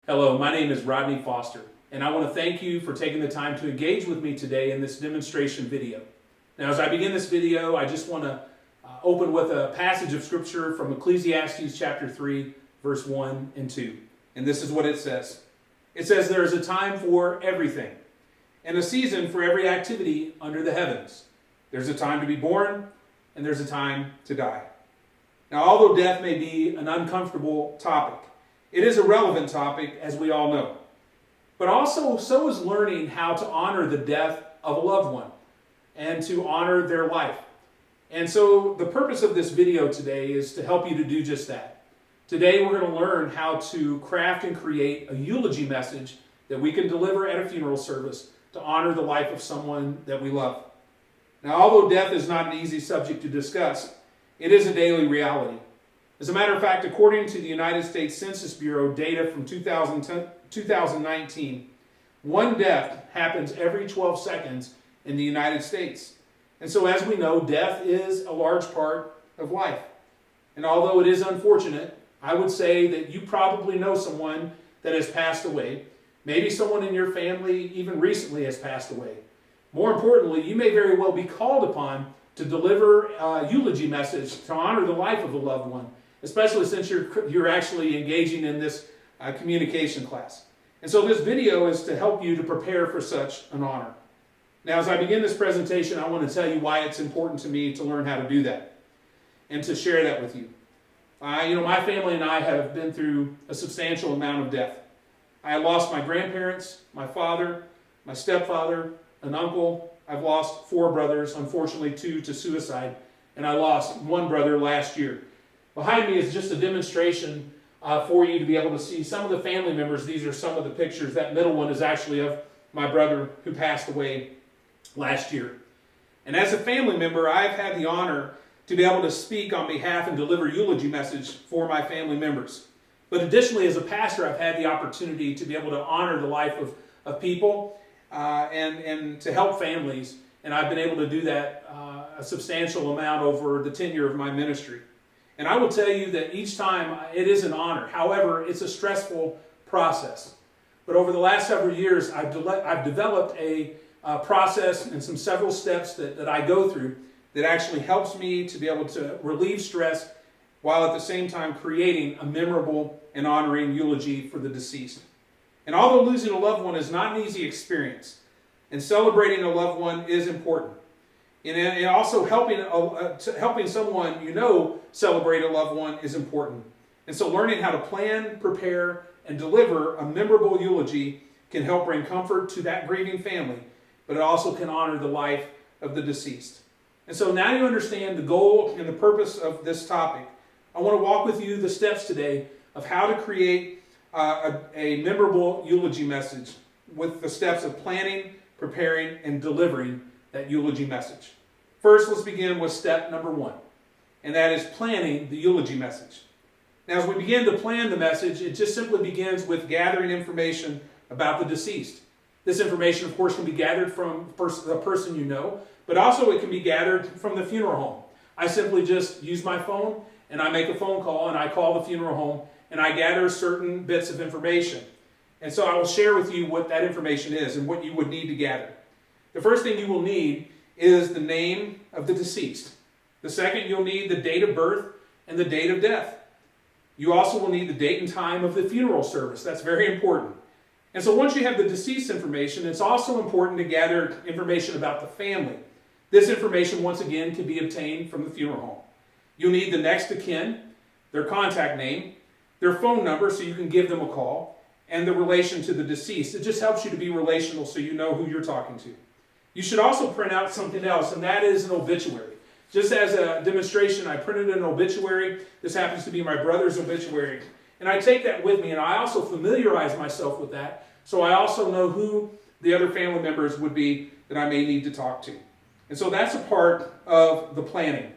Hello, my name is Rodney Foster, and I want to thank you for taking the time to engage with me today in this demonstration video. Now, as I begin this video, I just want to open with a passage of scripture from Ecclesiastes chapter 3, verse 1 and 2. And this is what it says. It says, "There is a time for everything, and a season for every activity under the heavens. There's a time to be born, and there's a time to die." Now, although death may be an uncomfortable topic, it is a relevant topic, as we all know. But also, so is learning how to honor the death of a loved one and to honor their life. And so the purpose of this video today is to help you to do just that. Today we're going to learn how to craft and create a eulogy message that we can deliver at a funeral service to honor the life of someone that we love. Now, although death is not an easy subject to discuss, it is a daily reality. As a matter of fact, according to the United States Census Bureau data from 2019, one death happens every 12 seconds in the United States. And so, as we know, death is a large part of life. And although it is unfortunate, I would say that you probably know someone that has passed away. Maybe someone in your family even recently has passed away. More importantly, you may very well be called upon to deliver a eulogy message to honor the life of a loved one, especially since you're actually engaging in this communication class. And so this video is to help you to prepare for such an honor. Now, as I begin this presentation, I want to tell you why it's important to me to learn how to do that and to share that with you. My family and I have been through a substantial amount of death. I lost my grandparents, my father, my stepfather, an uncle. I've lost 4 brothers, unfortunately 2 to suicide, and I lost 1 brother last year. Behind me is just a demonstration for you to be able to see some of the family members. These are some of the pictures. That middle one is actually of my brother who passed away last year. And as a family member, I've had the honor to be able to speak on behalf and deliver eulogy message for my family members. But additionally, as a pastor, I've had the opportunity to be able to honor the life of people and to help families. And I've been able to do that a substantial amount over the tenure of my ministry. And I will tell you that each time it is an honor. However, it's a stressful process. But over the last several years, I've developed a process and several steps that I go through that actually helps me to be able to relieve stress while at the same time creating a memorable and honoring eulogy for the deceased. And although losing a loved one is not an easy experience, and celebrating a loved one is important, and also helping someone celebrate a loved one is important. And so learning how to plan, prepare, and deliver a memorable eulogy can help bring comfort to that grieving family, but it also can honor the life of the deceased. And so now you understand the goal and the purpose of this topic. I want to walk with you the steps today of how to create a memorable eulogy message with the steps of planning, preparing, and delivering that eulogy message. First, let's begin with step number 1, and that is planning the eulogy message. Now, as we begin to plan the message, it just simply begins with gathering information about the deceased. This information, of course, can be gathered from the person you know, but also it can be gathered from the funeral home. I simply just use my phone, and I make a phone call, and I call the funeral home, and I gather certain bits of information. And so I will share with you what that information is and what you would need to gather. The first thing you will need is the name of the deceased. The second, you'll need the date of birth and the date of death. You also will need the date and time of the funeral service. That's very important. And so once you have the deceased information, it's also important to gather information about the family. This information, once again, can be obtained from the funeral home. You'll need the next of kin, their contact name, their phone number so you can give them a call, and the relation to the deceased. It just helps you to be relational so you know who you're talking to. You should also print out something else, and that is an obituary. Just as a demonstration, I printed an obituary. This happens to be my brother's obituary. And I take that with me, and I also familiarize myself with that, so I also know who the other family members would be that I may need to talk to. And so that's a part of the planning.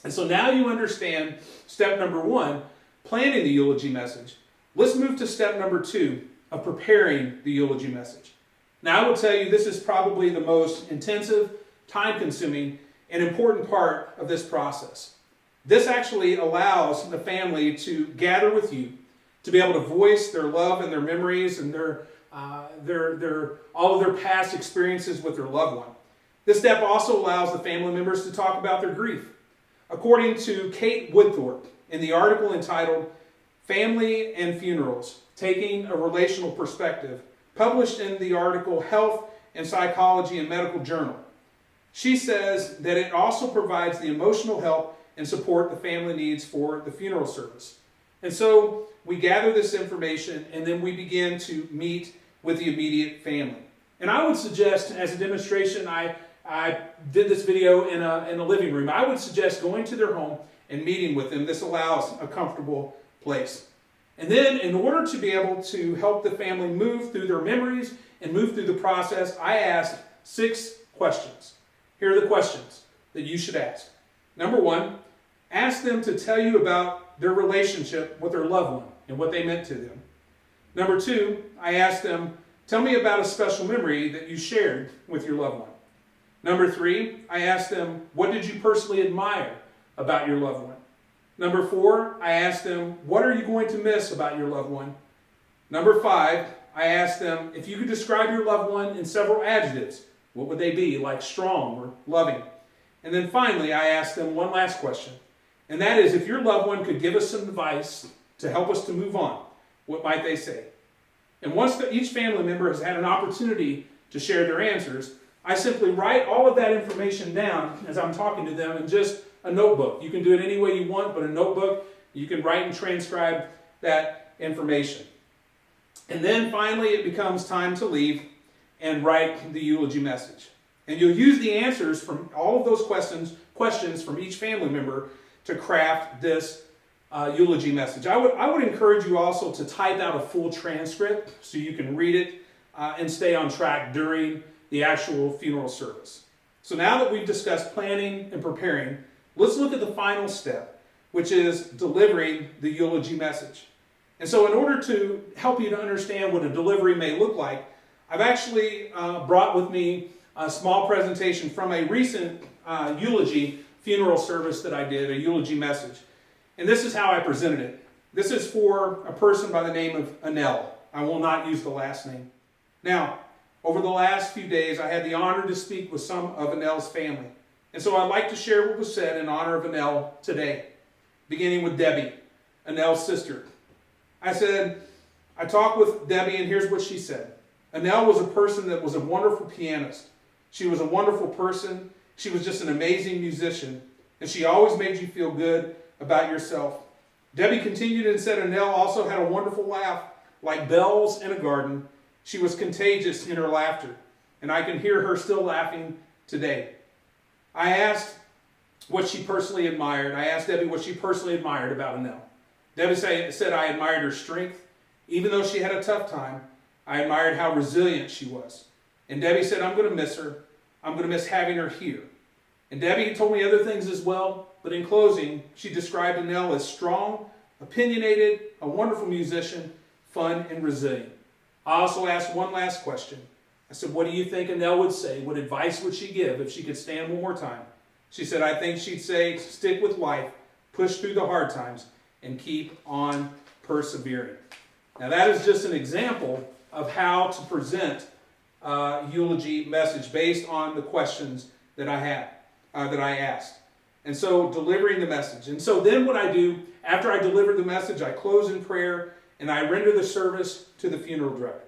And so now you understand step number 1, planning the eulogy message. Let's move to step number 2 of preparing the eulogy message. Now, I will tell you this is probably the most intensive, time-consuming, and important part of this process. This actually allows the family to gather with you to be able to voice their love and their memories and all of their past experiences with their loved one. This step also allows the family members to talk about their grief. According to Kate Woodthorpe, in the article entitled Family and Funerals, Taking a Relational Perspective, published in the article Health and Psychology and Medical Journal, she says that it also provides the emotional help and support the family needs for the funeral service. And so we gather this information and then we begin to meet with the immediate family. And I would suggest, as a demonstration, I did this video in a living room. I would suggest going to their home and meeting with them. This allows a comfortable place. And then, in order to be able to help the family move through their memories and move through the process, I asked 6 questions. Here are the questions that you should ask. Number 1, ask them to tell you about their relationship with their loved one and what they meant to them. Number 2, I asked them, tell me about a special memory that you shared with your loved one. Number 3, I asked them, what did you personally admire about your loved one? Number 4, I asked them, what are you going to miss about your loved one? Number 5, I asked them, if you could describe your loved one in several adjectives, what would they be, like strong or loving? And then finally, I asked them one last question, and that is, if your loved one could give us some advice to help us to move on, what might they say? And once each family member has had an opportunity to share their answers, I simply write all of that information down as I'm talking to them in just a notebook. You can do it any way you want, but a notebook, you can write and transcribe that information. And then finally it becomes time to leave and write the eulogy message. And you'll use the answers from all of those questions from each family member to craft this eulogy message. I would encourage you also to type out a full transcript so you can read it and stay on track during the actual funeral service. So now that we've discussed planning and preparing, let's look at the final step, which is delivering the eulogy message. And so in order to help you to understand what a delivery may look like, I've actually brought with me a small presentation from a recent eulogy funeral service that I did, a eulogy message. And this is how I presented it. This is for a person by the name of Anel. I will not use the last name. Now, over the last few days, I had the honor to speak with some of Anel's family. And so I'd like to share what was said in honor of Anel today, beginning with Debbie, Anel's sister. I talked with Debbie, and here's what she said. Anel was a person that was a wonderful pianist. She was a wonderful person. She was just an amazing musician, and she always made you feel good about yourself. Debbie continued and said Anel also had a wonderful laugh, like bells in a garden. She was contagious in her laughter, and I can hear her still laughing today. I asked what she personally admired. I asked Debbie what she personally admired about Anel. Debbie said I admired her strength. Even though she had a tough time, I admired how resilient she was. And Debbie said, I'm going to miss her. I'm going to miss having her here. And Debbie told me other things as well, but in closing, she described Anel as strong, opinionated, a wonderful musician, fun, and resilient. I also asked one last question. I said, what do you think Anel would say? What advice would she give if she could stand one more time? She said, I think she'd say, stick with life, push through the hard times, and keep on persevering. Now that is just an example of how to present a eulogy message based on the questions that I asked. And so delivering the message. And so then what I do, after I deliver the message, I close in prayer and I render the service to the funeral director.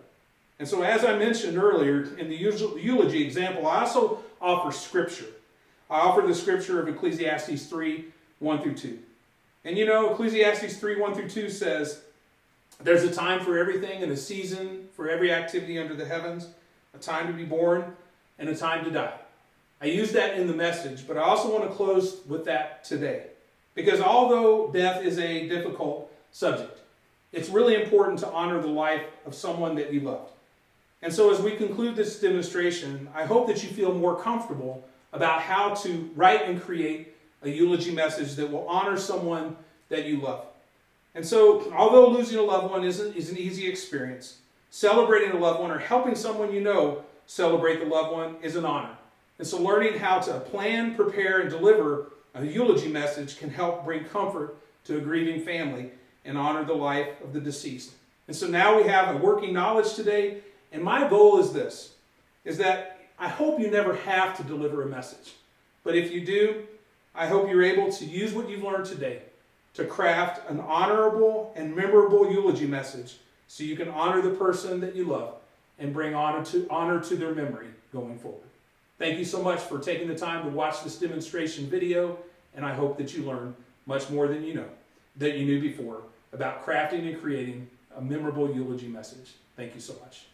And so as I mentioned earlier in the eulogy example, I also offer scripture. I offer the scripture of Ecclesiastes 3, 1 through 2. And you know, Ecclesiastes 3, 1 through 2 says, there's a time for everything and a season for every activity under the heavens, a time to be born and a time to die. I use that in the message, but I also want to close with that today. Because although death is a difficult subject, it's really important to honor the life of someone that you loved. And so as we conclude this demonstration, I hope that you feel more comfortable about how to write and create a eulogy message that will honor someone that you love. And so, although losing a loved one is an easy experience, celebrating a loved one or helping someone you know celebrate the loved one is an honor. And so learning how to plan, prepare, and deliver a eulogy message can help bring comfort to a grieving family and honor the life of the deceased. And so now we have a working knowledge today, and my goal is this, is that I hope you never have to deliver a message. But if you do, I hope you're able to use what you've learned today to craft an honorable and memorable eulogy message so you can honor the person that you love and bring honor to their memory going forward. Thank you so much for taking the time to watch this demonstration video, and I hope that you learned much more than you knew before about crafting and creating a memorable eulogy message. Thank you so much.